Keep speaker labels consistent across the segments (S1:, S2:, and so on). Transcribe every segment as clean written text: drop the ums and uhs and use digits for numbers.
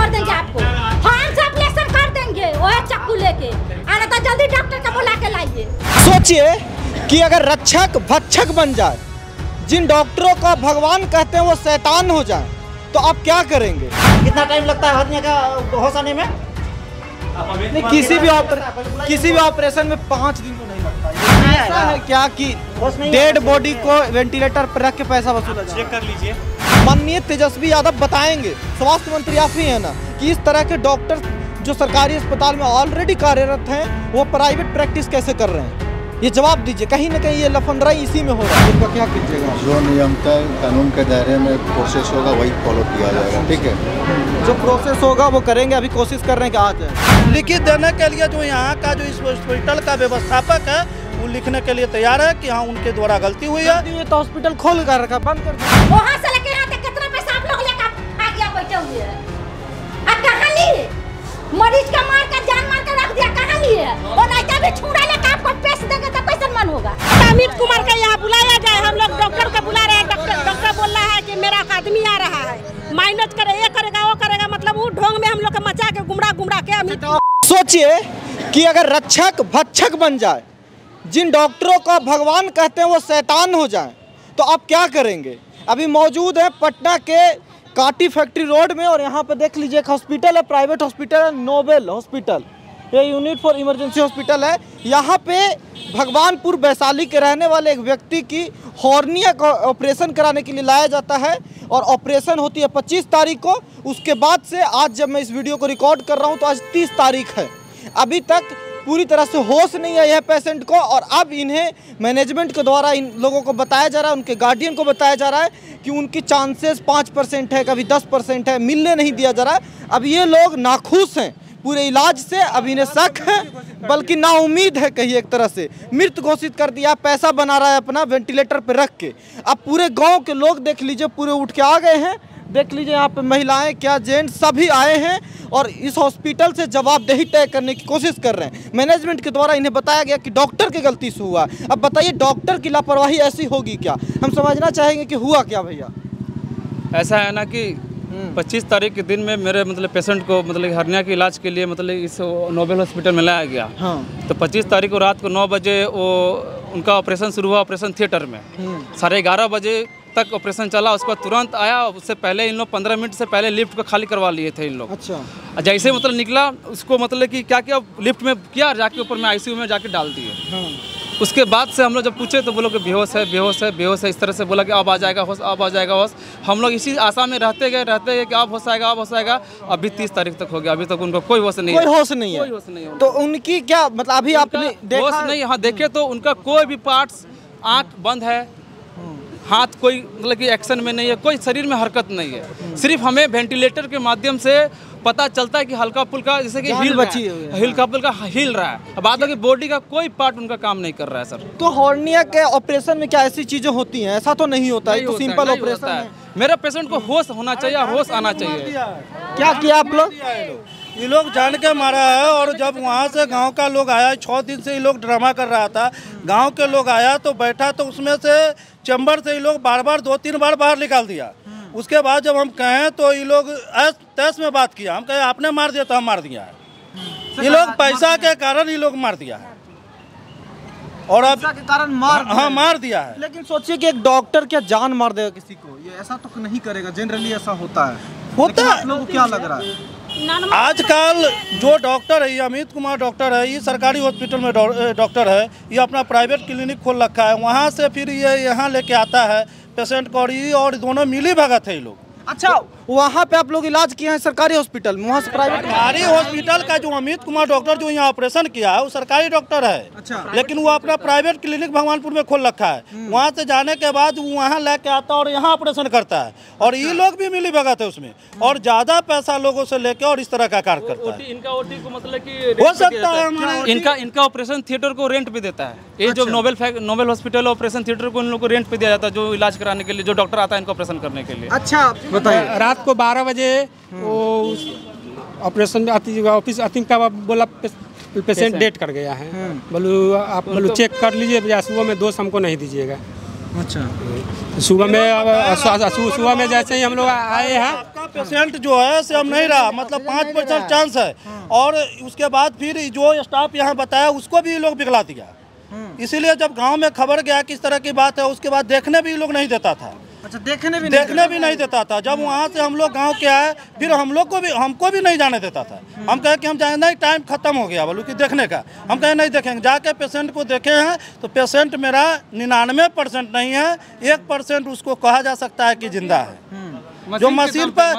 S1: छोड़ देंगे आपको, हम सब ऑपरेशन कर देंगे वो चाकू लेके। आना तो जल्दी डॉक्टर को बुला के लाइए।
S2: सोचिए कि अगर रक्षक भक्षक बन जाए, जिन डॉक्टरों को भगवान कहते हैं वो शैतान हो जाए, तो आप क्या करेंगे?
S3: कितना टाइम लगता है हरनिया का होश आने में?
S2: नहीं, किसी भी ऑपरेशन में 5 दिन तो नहीं लगता। ऐसा है क्या कि डेड बॉडी को वेंटिलेटर पर रख के पैसा वसूला जाए?
S4: चेक कर लीजिए।
S2: माननीय तेजस्वी यादव बताएंगे, स्वास्थ्य मंत्री आप ही है ना, कि इस तरह के डॉक्टर जो सरकारी अस्पताल में ऑलरेडी कार्यरत हैं वो प्राइवेट प्रैक्टिस कैसे कर रहे हैं? ये जवाब दीजिए। कहीं ना कहीं ये लफंदरा इसी में हो रहा है, इनका क्या कीजिएगा?
S5: जो नियम तय कानून के दायरे में प्रोसेस होगा वही फॉलो किया जाएगा, ठीक है?
S2: जो प्रोसेस होगा वो करेंगे। अभी कोशिश कर रहे हैं कि आ जाए।
S4: लिखित देने के लिए जो यहाँ का जो इस हॉस्पिटल का व्यवस्थापक है वो लिखने के लिए तैयार है कि हाँ उनके द्वारा गलती हुई है।
S2: ये तो हॉस्पिटल खोल कर रखा, बंद कर दिया।
S1: वहाँ से लेके यहाँ तक कितना पैसा आप लोग लेकर आ गया बैठे हुए हैं? अब कहाँ लिए? मरीज का मार कर जान मार कर रख दिया, कहाँ लिए? और नहीं तो भी छुड़ा लेकर आपको पेश देंगे तो कैसे मन होगा?
S6: अमित कुमार का यहाँ बुलाया जाए, हम लोग डॉक्टर को बुला रहे हैं। डॉक्टर बोल रहा है कि मेरा आदमी आ रहा है, माइनस करे, ये करेगा वो करेगा, मतलब वो ढोंग में हम लोग को मचा के गुमरा के अमित।
S2: सोचिए कि अगर रक्षक भक्षक बन जाए, जिन डॉक्टरों को भगवान कहते हैं वो शैतान हो जाए, तो आप क्या करेंगे? अभी मौजूद है पटना के काटी फैक्ट्री रोड में, और यहाँ पे देख लीजिए एक हॉस्पिटल है, प्राइवेट हॉस्पिटल है, नोबेल हॉस्पिटल। ये यूनिट फॉर इमरजेंसी हॉस्पिटल है। यहाँ पे भगवानपुर वैशाली के रहने वाले एक व्यक्ति की हॉर्निया का ऑपरेशन कराने के लिए लाया जाता है, और ऑपरेशन होती है 25 तारीख को। उसके बाद से आज जब मैं इस वीडियो को रिकॉर्ड कर रहा हूँ तो आज 30 तारीख है। अभी तक पूरी तरह से होश नहीं है यह पेशेंट को, और अब इन्हें मैनेजमेंट के द्वारा इन लोगों को बताया जा रहा है, उनके गार्डियन को बताया जा रहा है कि उनकी चांसेस 5% है, कभी 10% है, मिलने नहीं दिया जा रहा है। अब ये लोग नाखुश हैं पूरे इलाज से, अब इन्हें शक है बल्कि नाउम्मीद है, कहीं एक तरह से मृत घोषित कर दिया। पैसा बना रहा है अपना वेंटिलेटर पर रख के। अब पूरे गाँव के लोग देख लीजिए पूरे उठ के आ गए हैं। देख लीजिए यहाँ पे महिलाएं क्या जेंट्स सभी आए हैं और इस हॉस्पिटल से जवाबदेही तय करने की कोशिश कर रहे हैं। मैनेजमेंट के द्वारा इन्हें बताया गया कि डॉक्टर की गलती से हुआ। अब बताइए डॉक्टर की लापरवाही ऐसी होगी क्या? हम समझना चाहेंगे कि हुआ क्या भैया?
S7: ऐसा है ना कि 25 तारीख के दिन में मेरे मतलब पेशेंट को मतलब हरनिया के इलाज के लिए मतलब इस नोबेल हॉस्पिटल में लाया गया।
S2: हाँ।
S7: तो 25 तारीख को रात को 9 बजे वो उनका ऑपरेशन शुरू हुआ ऑपरेशन थिएटर में। 11:30 बजे तक ऑपरेशन चला। उसके बाद तुरंत आया। उससे पहले इन लोग 15 मिनट से पहले लिफ्ट को खाली करवा लिए थे इन लोग।
S2: अच्छा।
S7: जैसे मतलब निकला उसको मतलब कि क्या किया, लिफ्ट में किया, जाके ऊपर में आईसीयू में जाके डाल दिए। उसके बाद से हम लोग जब पूछे तो बोलो कि बेहोश है बेहोश है बेहोश है, इस तरह से बोला कि अब आ जाएगा होश, अब आ जाएगा होश। हम लोग इसी आशा में रहते गए कि अब होश आएगा अब होश आएगा। अभी 30 तारीख तक हो गया, अभी तक उनको कोई होश नहीं है।
S2: कोई होश नहीं है। तो उनकी क्या मतलब अभी आपने
S7: होश नहीं? हाँ देखे तो उनका कोई भी पार्ट्स, आँख बंद है, हाथ कोई मतलब कि एक्शन में नहीं है, कोई शरीर में हरकत नहीं है। सिर्फ हमें वेंटिलेटर के माध्यम से पता चलता है कि हल्का फुल्का जैसे कि हल्का फुल्का हिल रहा है। अब बात है कि बॉडी का कोई पार्ट उनका काम नहीं कर रहा है सर।
S2: तो हॉर्निया के ऑपरेशन में क्या ऐसी चीजें होती हैं? ऐसा तो नहीं होता है, तो सिंपल ऑपरेशन है।
S7: मेरे पेशेंट को होश होना चाहिए, होश आना चाहिए।
S2: क्या किया आप लोग?
S4: ये लोग जान के मारा है। और जब वहाँ से गांव का लोग आया, 6 दिन से ये लोग ड्रामा कर रहा था, गांव के लोग आया तो बैठा तो उसमें से चैम्बर से ये लोग बार 2-3 बार बाहर निकाल दिया। उसके बाद जब हम कहें तो ये लोग तैस में बात किया। हम कहे आपने मार दिया तो हम मार दिया है। ये लोग पैसा के कारण ये लोग मार दिया है, और अब
S2: के कारण
S4: मार दिया है।
S2: लेकिन सोचिए कि एक डॉक्टर क्या जान मार देगा किसी को? ये ऐसा तो नहीं करेगा, जनरली ऐसा होता है। आप लोगों को क्या लग रहा है?
S4: आजकल जो डॉक्टर है, ये अमित कुमार डॉक्टर है, ये सरकारी हॉस्पिटल में डॉक्टर है, ये अपना प्राइवेट क्लिनिक खोल रखा है। वहाँ से फिर ये यहाँ लेके आता है पेशेंट को, और दोनों मिली भगत है ये लोग।
S2: अच्छा, वहाँ पे आप लोग इलाज किए हैं सरकारी हॉस्पिटल में, वहाँ से प्राइवेट?
S4: सरकारी हॉस्पिटल का जो अमित कुमार डॉक्टर जो यहाँ ऑपरेशन किया है वो सरकारी डॉक्टर है।
S2: अच्छा।
S4: लेकिन वो अपना प्राइवेट क्लिनिक भगवानपुर में खोल रखा है। वहाँ से जाने के बाद वो वहाँ लेके आता है और यहाँ ऑपरेशन करता है, और ये लोग भी मिली भगत है उसमें, और ज्यादा पैसा लोगों से लेके और इस तरह का कार्य करता है।
S7: इनका ओटी को मतलब कि
S4: हो सकता है
S7: इनका ऑपरेशन थिएटर को रेंट पे देता है। ये जो नोबेल हॉस्पिटल ऑपरेशन थिएटर को इन लोग को रेंट पे दिया जाता है, जो इलाज कराने के लिए जो डॉक्टर आता है इनको ऑपरेशन करने के लिए।
S2: अच्छा बताइए।
S8: रात को 12 बजे वो ऑपरेशन में ऑफिस अतिम का बोला पेशेंट डेट कर गया है। बोलू आप बोलू चेक कर लीजिए, सुबह में दोष हमको नहीं दीजिएगा।
S2: अच्छा,
S8: सुबह में जैसे ही हम लोग आए हैं,
S4: आपका पेशेंट जो है से अब नहीं रहा, मतलब 5% चांस है। और उसके बाद फिर जो स्टाफ यहाँ बताया उसको भी लोग पिघला दिया। इसीलिए जब गांव में खबर गया किस तरह की बात है, उसके बाद देखने भी लोग नहीं देता था।
S2: अच्छा, देखने भी
S4: नहीं देता था। जब वहाँ से हम लोग गांव के आए, फिर हमको भी नहीं जाने देता था। हम कहे कि हम जाए नहीं, टाइम खत्म हो गया बोलूँ कि देखने का। हम कहे नहीं देखेंगे। जाके पेशेंट को देखे हैं तो पेशेंट मेरा 99% नहीं है, 1% उसको कहा जा सकता है कि जिंदा है, जो मशीन पर।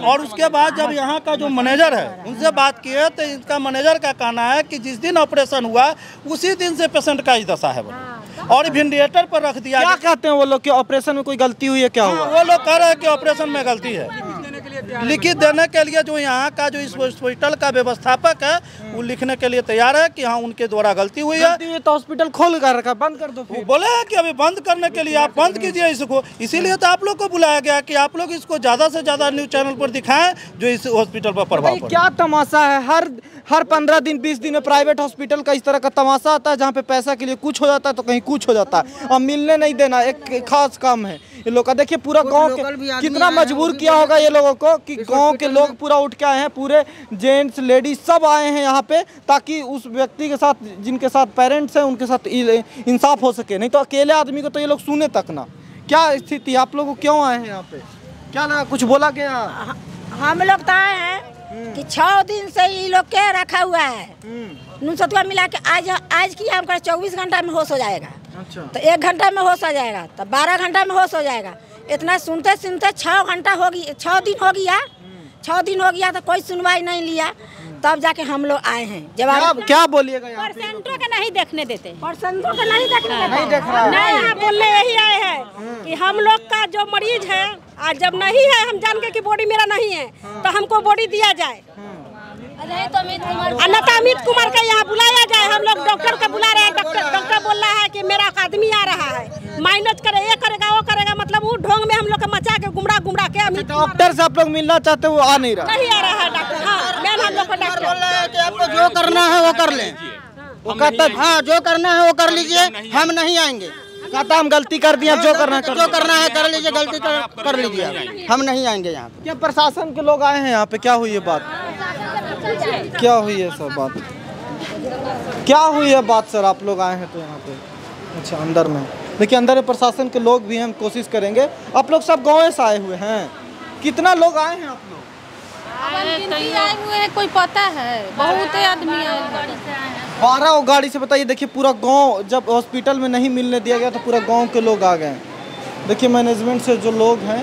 S4: और उसके बाद जब यहाँ का जो मैनेजर है उनसे बात किए तो इनका मैनेजर का कहना है कि जिस दिन ऑपरेशन हुआ उसी दिन से पेशेंट का ही दशा है बोले, और वेंटिलेटर पर रख दिया।
S2: क्या कहते हैं वो लोग कि ऑपरेशन में कोई गलती हुई है, क्या हुआ?
S4: वो लोग कह रहे हैं कि ऑपरेशन में गलती है। लिखित देने के लिए जो यहाँ का जो इस हॉस्पिटल का व्यवस्थापक है वो लिखने के लिए तैयार है कि हाँ उनके द्वारा गलती हुई है।
S2: तो हॉस्पिटल खोल कर रखा, बंद कर दो।
S4: वो बोले हैं कि अभी बंद करने के लिए आप बंद कीजिए इसको। इसीलिए तो आप लोग को बुलाया गया कि आप लोग इसको ज़्यादा से ज़्यादा न्यूज़ चैनल पर दिखाएं जो इस हॉस्पिटल पर प्रभाव पड़े।
S2: क्या तमाशा है, हर 15 दिन 20 दिन में प्राइवेट हॉस्पिटल का इस तरह का तमाशा आता है, जहाँ पे पैसा के लिए कुछ हो जाता है तो कहीं कुछ हो जाता है। अब मिलने नहीं देना एक खास काम है ये लोग का। देखिए पूरा गांव कितना मजबूर किया होगा ये लोगों को कि गांव के लोग पूरा उठ के आए हैं, पूरे जेंट्स लेडीज सब आए हैं यहाँ पे, ताकि उस व्यक्ति के साथ जिनके साथ पेरेंट्स हैं उनके साथ इंसाफ हो सके। नहीं तो अकेले आदमी को तो ये लोग सुने तक ना। क्या स्थिति, आप लोग क्यों आए हैं यहाँ पे, क्या ना कुछ बोला गया?
S1: हम लोग तो आए हैं कि 6 दिन से ये लोग के रखा हुआ है। नुसतुआ मिला के आज की हम 24 घंटा में होश हो जाएगा। अच्छा। तो 1 घंटा में होश हो जाएगा, तो 12 घंटा में होश हो जाएगा। इतना सुनते 6 घंटा हो गई, 6 दिन हो गया। 6 दिन हो गया तो कोई सुनवाई नहीं लिया, तब जाके हम लोग आए हैं। जवाब क्या
S6: बोलिएगा? पेशेंटों के नहीं देखने देते,
S1: पेशेंटों के नहीं देखने देते।
S2: नहीं देख रहा है।
S6: नहीं, यहाँ बोलने यही आए हैं कि हम लोग का जो मरीज है आज जब नहीं है, हम जान के कि बॉडी मेरा नहीं है तो हमको बॉडी दिया जाए। अमित कुमार का यहाँ बुलाया जाए। हम लोग डॉक्टर का बुला रहे हैं। डॉक्टर बोल रहा है कि मेरा आदमी आ रहा है, माइनस करे, ये करेगा वो करेगा, मतलब वो ढोंग में हम लोग का मचा के गुमरा के।
S2: डॉक्टर से आप लोग मिलना चाहते हो, वो आ नहीं रहा
S6: है डॉक्टर। हाँ, मैम हम लोग को डॉक्टर
S3: बोल रहा है कि आपको जो करना है वो कर लें। वो कहता है हाँ जो करना है वो कर लीजिए, हम नहीं आएंगे।
S2: कहता हम गलती कर दिया, जो करना
S3: है कर लीजिए, गलती कर लीजिए, हम नहीं आएंगे यहाँ।
S2: क्या प्रशासन के लोग आए हैं यहाँ पे? क्या हुई है बात, क्या हुई है सब बात, क्या हुई है बात सर? आप लोग आए हैं तो यहाँ पे, अच्छा अंदर में देखिए, अंदर में प्रशासन के लोग भी हैं, हम कोशिश करेंगे। आप लोग सब गाँव से आए हुए हैं, कितना लोग आए हैं आप लोग?
S6: आए हुए हैं, कोई पता है? बहुत आदमी आए,
S2: 12 गाड़ी से। बताइए, देखिए पूरा गांव, जब हॉस्पिटल में नहीं मिलने दिया गया तो पूरा गांव के लोग आ गए। देखिए मैनेजमेंट से जो लोग हैं,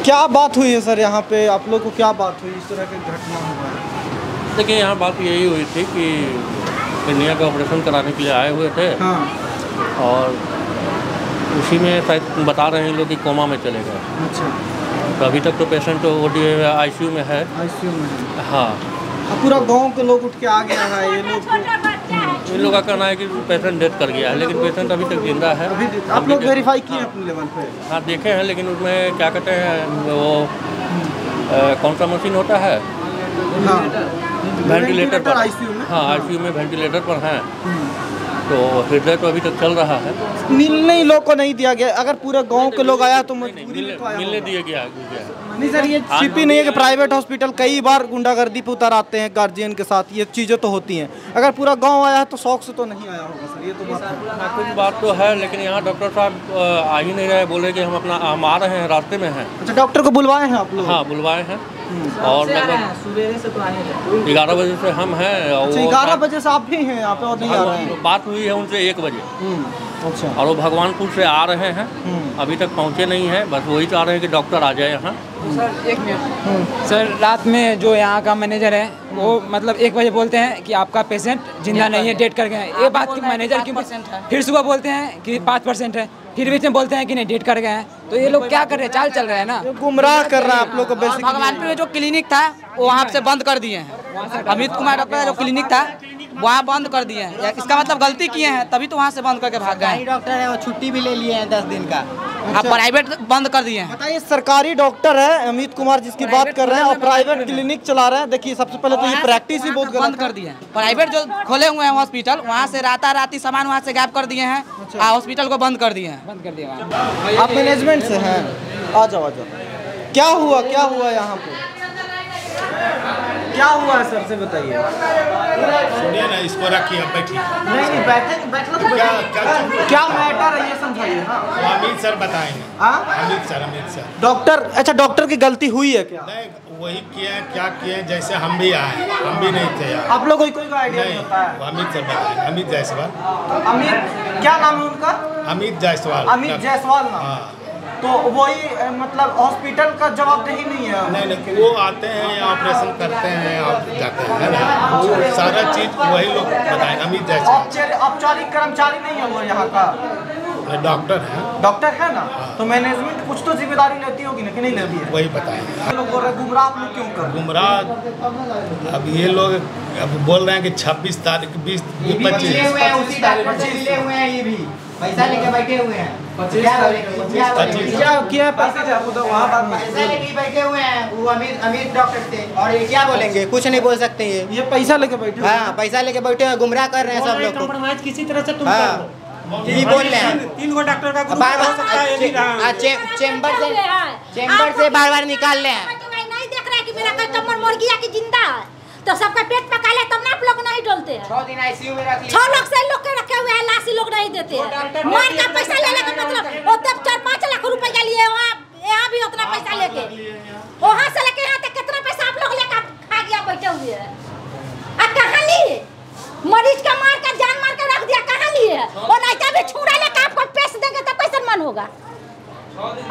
S2: क्या बात हुई है सर यहाँ पे? आप लोग को क्या बात हुई, इस तरह की घटना हुआ है?
S9: देखिए यहाँ बात यही हुई थी कि कन्या का ऑपरेशन कराने के लिए आए हुए थे। हाँ। और उसी में शायद बता रहे हैं लोग कि कोमा में चले गए। अच्छा। तो अभी तक तो पेशेंट आईसीयू में है। आईसीयू में है, हाँ।
S2: पूरा गांव के लोग उठ के आ गया है।
S9: इन लोगों का कहना है कि पेशेंट डेथ कर गया है, लेकिन पेशेंट अभी तक जिंदा है।
S2: आप लोग वेरीफाई किए अपने लेवल पे?
S9: हाँ देखे हैं, लेकिन उसमें क्या कहते हैं वो कौन सा मशीन होता है? हाँ। वेंटिलेटर पर। हाँ, आईसीयू में वेंटिलेटर पर हैं, तो हृदय तो अभी तक चल रहा है।
S2: मिलने ही लोग को नहीं दिया गया। अगर पूरे गांव के लोग आया तो
S9: मिलने दिया गया।
S2: नहीं सर, ये छिपी नहीं है कि प्राइवेट हॉस्पिटल कई बार गुंडागर्दी पे उतर आते हैं गार्जियन के साथ, ये चीज़ें तो होती हैं। अगर पूरा गांव आया है तो शौक से तो नहीं आया होगा सर, ये तो बात है।
S9: कुछ बात तो है, लेकिन यहाँ डॉक्टर साहब आ ही नहीं रहे, बोले कि हम आ रहे हैं, रास्ते में हैं।
S2: अच्छा, डॉक्टर को बुलवाए हैं आप लोग?
S9: हाँ बुलवाए हैं, और लगभग
S3: सुबह से तो आए
S9: 11 बजे से हम हैं।
S2: 11 बजे से आप भी हैं यहाँ पे और नहीं आ रहे हैं?
S9: बात हुई है उनसे 1 बजे।
S2: अच्छा।
S9: और वो भगवानपुर से आ रहे हैं, अभी तक पहुँचे नहीं हैं, बस वही चाह रहे हैं कि डॉक्टर आ जाए यहाँ।
S10: सर 1 मिनट सर, रात में जो यहाँ का मैनेजर है वो मतलब 1 बजे बोलते हैं कि आपका पेशेंट जिंदा नहीं है, डेट कर गए हैं। ये बात की मैनेजर क्यों? फिर सुबह बोलते हैं कि 5% है, फिर बीच में बोलते हैं कि नहीं डेट कर गए हैं। तो ये लोग क्या कर रहे हैं? चाल चल रहे हैं ना,
S2: गुमराह कर रहा है आप लोग को।
S3: भगवानपुर में जो क्लिनिक था वो वहाँ से बंद कर दिए हैं। अमित कुमार डॉक्टर का जो क्लिनिक था
S10: वहाँ बंद कर दिए हैं। इसका मतलब गलती किए हैं तभी तो वहाँ से बंद करके भाग गए।
S3: डॉक्टर है वो छुट्टी भी ले लिए हैं 10 दिन का।
S10: आप प्राइवेट बंद कर दिए हैं।
S2: बताइए, सरकारी डॉक्टर है अमित कुमार जिसकी बात कर रहे हैं और प्राइवेट क्लिनिक चला रहे हैं। देखिए, सबसे पहले तो ये प्रैक्टिस ही बहुत
S10: बंद कर दिए हैं। प्राइवेट जो खोले हुए हैं हॉस्पिटल, वहाँ से राताराती सामान वहाँ से गायब कर दिए हैं। हॉस्पिटल को बंद कर दिए हैं। बंद कर दिया।
S2: आप मैनेजमेंट से हैं? आ जाओ आ जाओ। क्या हुआ यहाँ पे? क्या हुआ है सर से बताइए।
S11: सुनिए ना, इसको रखिए, बैठिए।
S2: नहीं बैठना तो क्या मैटर है ये समझाइए।
S11: अमित सर बताएंगे। अमित सर
S2: डॉक्टर, अच्छा डॉक्टर की गलती हुई है क्या?
S11: नहीं, वही किए क्या किए, जैसे हम भी आए, हम भी नहीं थे यार।
S2: आप लोगों को कोई आइडिया नहीं होता है?
S11: अमित सर बताएंगे। अमित जायसवाल।
S2: अमित क्या नाम है उनका?
S11: अमित जायसवाल।
S2: अमित जायसवाल नाम। तो वही मतलब हॉस्पिटल का जवाबदेही नहीं है?
S11: नहीं, वो आते हैं, ऑपरेशन करते हैं और जाते हैं, है ना, वो सारा चीज वही लोग बताएंगे। अमित जायसवाल
S2: औपचारिक कर्मचारी नहीं है वो यहाँ का?
S11: डॉक्टर है।
S2: डॉक्टर है ना? तो मैनेजमेंट कुछ तो जिम्मेदारी लेती होगी ना कि नहीं लेती है?
S11: वही बताएंगे।
S2: लोग बोल रहे गुमराह आप लोग क्यों कर?
S11: गुमराह अब ये लोग अब बोल रहे हैं कि 26 तारीख 20 25
S3: ये भी पैसा लेके बैठे हुए हैं।
S2: क्या किया पैसे
S3: पैसा लेके बैठे हुए हैं वो अमीर डॉक्टर थे। और ये क्या बोलेंगे, कुछ नहीं बोल सकते।
S2: ये पैसा लेके बैठे?
S3: हाँ, पैसा लेके बैठे हैं, गुमराह कर रहे हैं सब लोग को।
S8: किसी तरह से तुम
S3: यही बोल रहे हैं।
S8: 3 गो डॉक्टर का
S3: चेम्बर से बार निकाल रहे हैं।
S1: नहीं देख रहे कि मेरा कस्टमर मर गया कि जिंदा है, तो सबका पेट पका ले तब ना आप लोग नहीं डोलते हैं।
S3: 6 दिन आईसीयू में रख लिए।
S1: 6 लोग से लोग के रखे हुए हैं, लाश लोग नहीं देते हैं। मार का पैसा लेने का मतलब वो तब 4-5 लाख रुपए के लिए यहाँ भी उतना पैसा लेके वहाँ से लेके यहाँ तक कितना पैसा आप लोग लेकर खा गया बैठे हुए हैं। अब कहाँ लिए? मरीज का मार का जान मार कर रख दिया, कहाँ लिए? और नहीं भी छुरा लेकर आपको पैसे देंगे तो कैसे मन होगा?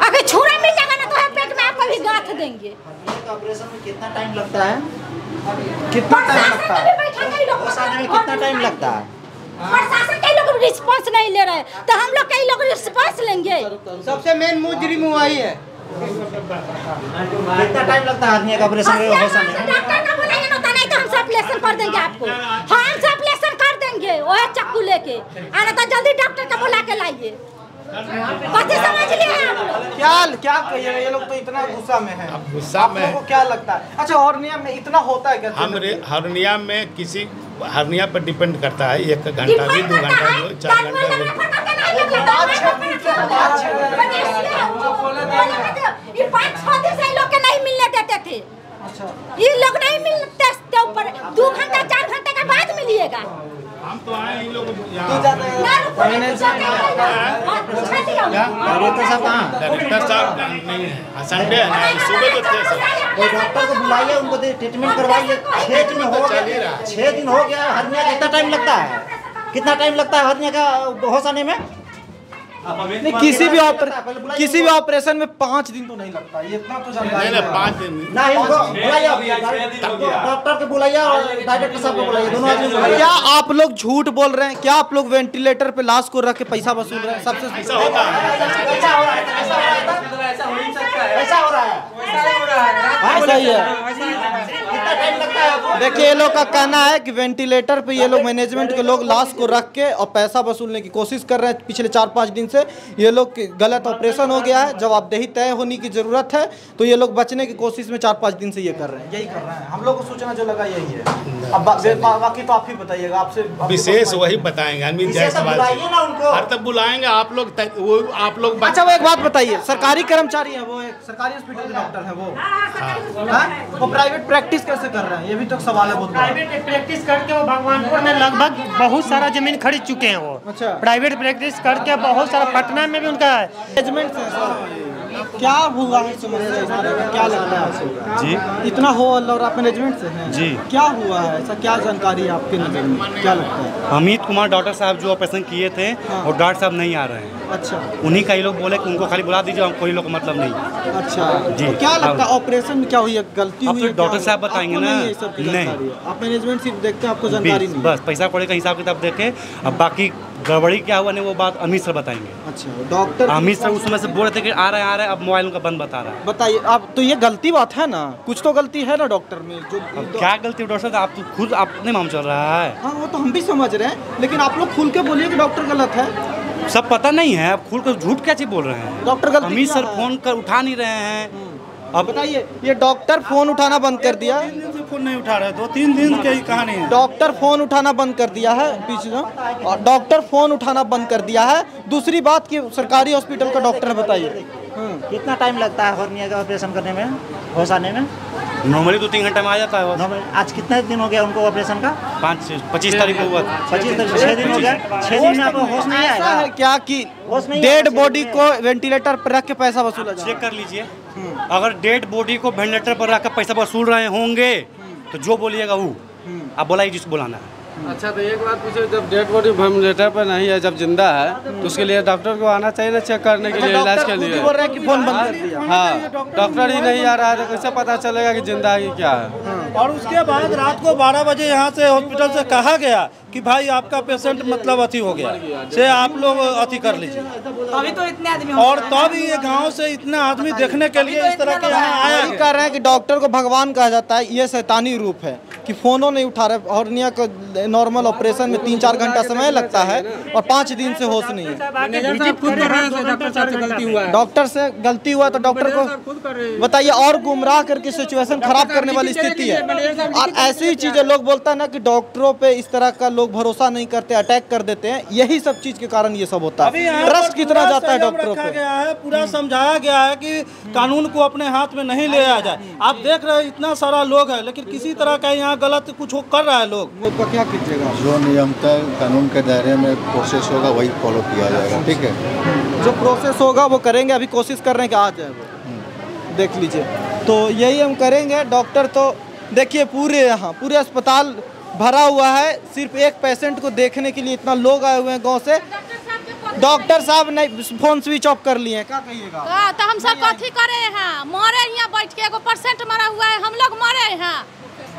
S1: अगर छुरा मिल जाएगा ना तो पेट में आपको भी गांठ देंगे।
S3: ऑपरेशन में कितना टाइम लगता है?
S2: कितना टाइम लगता है?
S3: कितना टाइम लगता है?
S1: प्रशासन के लोग रिस्पांस नहीं ले रहे, तो हम लोग कई लोग रिस्पांस लेंगे।
S3: सबसे मेन मुजरिम वही है। कितना टाइम लगता है आदमी का ऑपरेशन में?
S1: डॉक्टर का बोलेंगे ना तो नहीं तो हम सब ऑपरेशन कर देंगे आपको। हम सब ऑपरेशन कर देंगे वो चाकू लेके, आना तो जल्दी डॉक्टर का बुला के लाइए। बातें समझ लिए आप लोग?
S2: क्या कहिए, ये लोग तो इतना गुस्सा में हैं।
S11: अब गुस्सा में
S2: आपको क्या लगता है? अच्छा, हर्निया में इतना होता है क्या?
S11: हर्निया में किसी हर्निया पर डिपेंड करता है। 1 घंटा भी, 2 घंटा भी, 4 घंटा भी।
S1: ये 5-6 दिन से लोग के नहीं मिलने देते थे। ये लोग नहीं मिलते थे ऊपर 2 घंटा 4 घंटे के बाद मिलिएगा।
S11: हम तो आए इन लोग डायरेक्टर साहब नहीं है, संडे है ना, सुबह तो थे सब।
S3: डॉक्टर को बुलाइए, उनको ट्रीटमेंट करवाइए। 6 दिन हो गया, 6 दिन हो गया। हर्निया कितना टाइम लगता है? कितना टाइम लगता है हर्निया का होश आने में?
S2: नहीं, किसी भी ऑपरेशन में 5 दिन तो नहीं लगता, ये इतना तो जानकारी
S11: नहीं, 5 दिन
S3: नहीं। डॉक्टर को बुलाइए और डायरेक्टर साहब को बुलाइए, दोनों आदमी बुलाइए।
S2: क्या आप लोग झूठ बोल रहे हैं? क्या आप लोग वेंटिलेटर पे लाश को रख के पैसा वसूल रहे हैं? सबसे
S11: ऐसा होता है।
S3: ऐसा हो रहा है, ऐसा हो रहा है।
S2: ऐसा ही है।
S3: कितना टाइम लगता है आपको?
S2: देखिए, ये लोग का कहना है कि वेंटिलेटर पे ये लोग मैनेजमेंट के लोग लाश को रख के और पैसा वसूलने की कोशिश कर रहे हैं। पिछले 4-5 दिन से ये लोग गलत ऑपरेशन हो गया है, जवाबदेही तय होने की जरूरत है, तो ये लोग बचने की कोशिश में 4-5 दिन से ये कर रहे हैं। यही कर रहे हैं। हम लोग को सूचना जो लगा यही है। अब बाकी तो आप ही बताइएगा। आपसे
S11: विशेष वही बताएंगे। अमित जायसवाल हर तब बुलाएंगे आप लोग।
S2: अच्छा, वो एक बात बताइए, सरकारी कर्मचारी है वो, एक सरकारी हॉस्पिटल के डॉक्टर है वो प्राइवेट प्रैक्टिस कैसे कर रहे हैं? ये भी तो सवाल है बहुत।
S8: प्राइवेट प्रैक्टिस करके वो भगवानपुर में लगभग बहुत सारा जमीन खरीद चुके हैं वो।
S2: अच्छा,
S8: प्राइवेट प्रैक्टिस करके बहुत सारा, पटना में भी उनका है।
S2: मैनेजमेंट से क्या हुआ है समस्या इस तरह का? क्या लगता है आपको?
S12: जी,
S2: इतना हो और आप मैनेजमेंट से हैं
S12: जी,
S2: क्या हुआ है? ऐसा क्या जानकारी है आपके नजर में? क्या लगता है?
S12: अमित कुमार डॉक्टर साहब जो ऑपरेशन किए थे और डॉक्टर साहब नहीं आ रहे हैं।
S2: अच्छा,
S12: उन्हीं का ये लोग बोले कि उनको खाली बुला दीजिए, हम कोई लोग का मतलब नहीं।
S2: अच्छा
S12: जी,
S2: तो क्या लगता है ऑपरेशन में क्या हुई है? गलती
S12: अब
S2: हुई
S12: तो डॉक्टर साहब बताएंगे ना।
S2: नहीं, आप मैनेजमेंट सिर्फ देखते हैं, आपको जानकारी नहीं।
S12: बस पैसा पड़े का हिसाब किताब देखे। अब बाकी गड़बड़ी क्या हुआ नहीं वो बात अमित सर बताएंगे।
S2: अच्छा, डॉक्टर
S12: अमित सर उस समय से बोल रहे थे कि आ रहे हैं, अब मोबाइल उनका बंद बता रहा है।
S2: बताइए आप, तो ये गलती बात है ना, कुछ तो गलती है ना डॉक्टर में। जो
S12: क्या गलती है डॉक्टर साहब, आप तो खुद अपने माम चल रहा है।
S2: हाँ वो तो हम भी समझ रहे हैं, लेकिन आप लोग खुल के बोलिए कि डॉक्टर गलत है।
S12: सब पता नहीं है, आप खुल कर झूठ क्या चीज बोल रहे हैं।
S2: डॉक्टर गलती
S12: अमित सर फोन कर उठा नहीं रहे हैं।
S2: अब बताइए, ये डॉक्टर फोन उठाना बंद कर दिया।
S4: 3 दिन से फोन नहीं उठा रहे, 2-3 दिन की कहानी है।
S2: डॉक्टर फोन उठाना बंद कर दिया है पीछे, और डॉक्टर फोन उठाना बंद कर दिया है। दूसरी बात कि सरकारी हॉस्पिटल का डॉक्टर है, बताइए
S3: कितना टाइम लगता है हर्निया का ऑपरेशन करने में, होश आने में?
S12: नॉर्मली 2-3 घंटे में आ जाता है।
S3: आज कितने दिन हो गया उनको ऑपरेशन का?
S12: 25 तारीख को हुआ।
S3: 25 तारीख, 6 दिन हो गया। 6 दिन में आपको होश नहीं आएगा?
S2: है क्या कि डेड बॉडी को वेंटिलेटर पर रख के पैसा वसूला जाए?
S12: चेक कर लीजिए, अगर डेड बॉडी को वेंटिलेटर पर रख कर पैसा वसूल रहे होंगे तो जो बोलिएगा वो आप बोलाइए जिसको बुलाना है।
S8: अच्छा, तो एक बात पूछो, जब डेड बॉडी वेंटिलेटर पर नहीं है, जब जिंदा है, तो उसके लिए डॉक्टर को आना चाहिए ना चेक करने के लिए, इलाज के लिए।
S2: बोल रहे हैं कि फोन बंद कर दिया।
S8: हाँ, डॉक्टर ही नहीं आ रहा है तो कैसे पता चलेगा कि जिंदा है कि क्या है।
S4: और उसके बाद रात को 12 बजे यहाँ से हॉस्पिटल से कहा गया कि भाई आपका पेशेंट मतलब अति हो गया से आप लोग अति कर लीजिए।
S10: अभी तो इतने आदमी,
S4: और तब ये गांव से इतना आदमी देखने के लिए इस तरह के यहाँ आया।
S2: कह रहे हैं कि डॉक्टर को भगवान कहा जाता है, ये शैतानी रूप है कि फोनों नहीं उठा रहे। हर्निया को नॉर्मल ऑपरेशन में 3-4 घंटा समय लगता है और 5 दिन से होश नहीं है। डॉक्टर से गलती हुआ तो डॉक्टर को बताइए, और गुमराह करके सिचुएशन खराब करने वाली स्थिति है। और ऐसी चीजें लोग बोलता है ना कि डॉक्टरों पे इस तरह का लोग भरोसा नहीं करते, अटैक कर देते हैं, यही सब चीज के कारण ये सब होता है। ट्रस्ट कितना जाता है डॉक्टरों पे।
S4: गया है, पूरा समझाया गया है कि कानून को अपने हाथ में नहीं ले आ जाए। आप देख रहे हैं इतना सारा लोग है, लेकिन किसी तरह का यहाँ गलत कुछ कर रहा है लोग।
S2: तो क्या कीजिएगा?
S5: जो नियमता कानून के दायरे में प्रोसेस होगा वही फॉलो किया जाएगा, ठीक है।
S2: जो प्रोसेस होगा वो करेंगे, अभी कोशिश कर रहे हैं कि आ जाए वो, देख लीजिए। तो यही हम करेंगे। डॉक्टर तो देखिए पूरे अस्पताल भरा हुआ है, सिर्फ एक पेशेंट को देखने के लिए इतना लोग आए हुए हैं गांव से। डॉक्टर साहब ने फोन स्विच ऑफ कर लिए हैं, क्या कहिएगा?
S1: तो हम सब कथी करे हैं, मरे यहाँ बैठ के, एगो पेशेंट मरा हुआ है, हम लोग मरे हैं,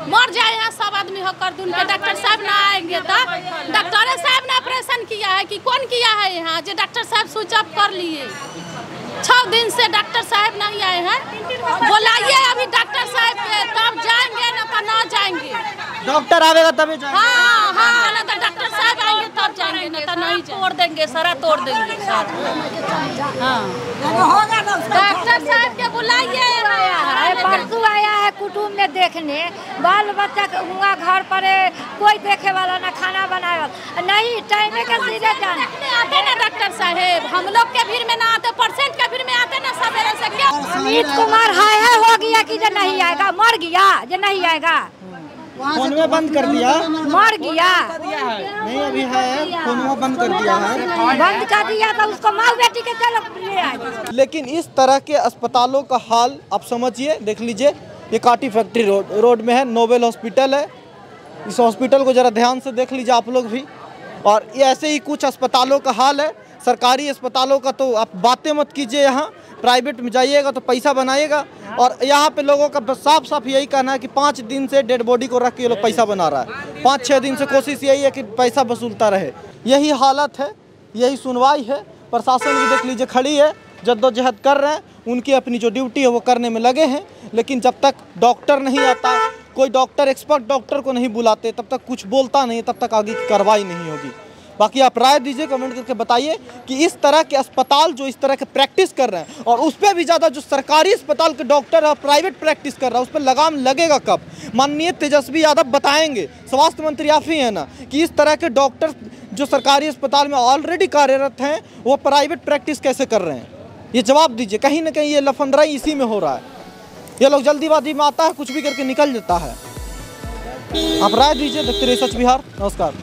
S1: मर जाए हैं सब आदमी होकर दून के। डॉक्टर साहब ना आएंगे तो डॉक्टर साहब ने ऑपरेशन किया है कि कौन किया है यहाँ, जो डॉक्टर साहब स्विच ऑफ कर लिए। 6 दिन से डॉक्टर साहब नहीं आए हैं, बुलाइए अभी डॉक्टर साहब के, तब जाएंगे ना तो ना जाएंगे।
S2: डॉक्टर आवेगा तभी जाएंगे।
S1: हाँ हाँ, ना तो डॉक्टर साहब आएंगे तब जाएंगे, ना तो नहीं तोड़ देंगे, सारा तोड़ देंगे। हाँ, डॉक्टर साहब के बुलाइए।
S13: परसों आया है कुटुम्ब में देखने, बाल बच्चा हुआ घर पर कोई देखे वाला ना, खाना बनाया नहीं, टाइम के सीधे जाना
S1: आते ना डॉक्टर साहब, हम लोग के भीड़ में ना आते, पेशेंट के भीड़ में आते ना सवेरे से। क्या
S13: अमित कुमार है हो गया कि जो नहीं आएगा, मर गया जो नहीं आएगा,
S2: फोन में बंद कर दिया,
S13: मर गया
S2: नहीं अभी है, फोन में बंद कर दिया है,
S13: बंद कर दिया तो उसको माँ बेटी के चलो ले आए।
S2: लेकिन इस तरह के अस्पतालों का हाल आप समझिए, देख लीजिए। ये काटी फैक्ट्री रोड में है, नोबेल हॉस्पिटल है। इस हॉस्पिटल को ज़रा ध्यान से देख लीजिए आप लोग भी। और ये ऐसे ही कुछ अस्पतालों का हाल है। सरकारी अस्पतालों का तो आप बातें मत कीजिए, यहाँ प्राइवेट में जाइएगा तो पैसा बनाइएगा। और यहाँ पे लोगों का साफ साफ यही कहना है कि 5 दिन से डेड बॉडी को रख के ये लोग पैसा बना रहा है। 5-6 दिन से कोशिश यही है कि पैसा वसूलता रहे। यही हालत है, यही सुनवाई है। प्रशासन भी देख लीजिए खड़ी है, जद्दोजहद कर रहे हैं, उनकी अपनी जो ड्यूटी है वो करने में लगे हैं। लेकिन जब तक डॉक्टर नहीं आता, कोई डॉक्टर एक्सपर्ट डॉक्टर को नहीं बुलाते, तब तक कुछ बोलता नहीं, तब तक आगे की कार्रवाई नहीं होगी। बाकी आप राय दीजिए, कमेंट करके बताइए कि इस तरह के अस्पताल जो इस तरह के प्रैक्टिस कर रहे हैं, और उस पर भी ज़्यादा जो सरकारी अस्पताल के डॉक्टर है प्राइवेट प्रैक्टिस कर रहा है, उस पर लगाम लगेगा कब? माननीय तेजस्वी यादव बताएंगे, स्वास्थ्य मंत्री आप ही हैं ना, कि इस तरह के डॉक्टर जो सरकारी अस्पताल में ऑलरेडी कार्यरत हैं वो प्राइवेट प्रैक्टिस कैसे कर रहे हैं? ये जवाब दीजिए। कहीं ना कहीं ये लफंदराई इसी में हो रहा है। ये लोग जल्दीबाजी में आता है, कुछ भी करके निकल जाता है। आप राय दीजिए। देखते रहिए सच बिहार। नमस्कार।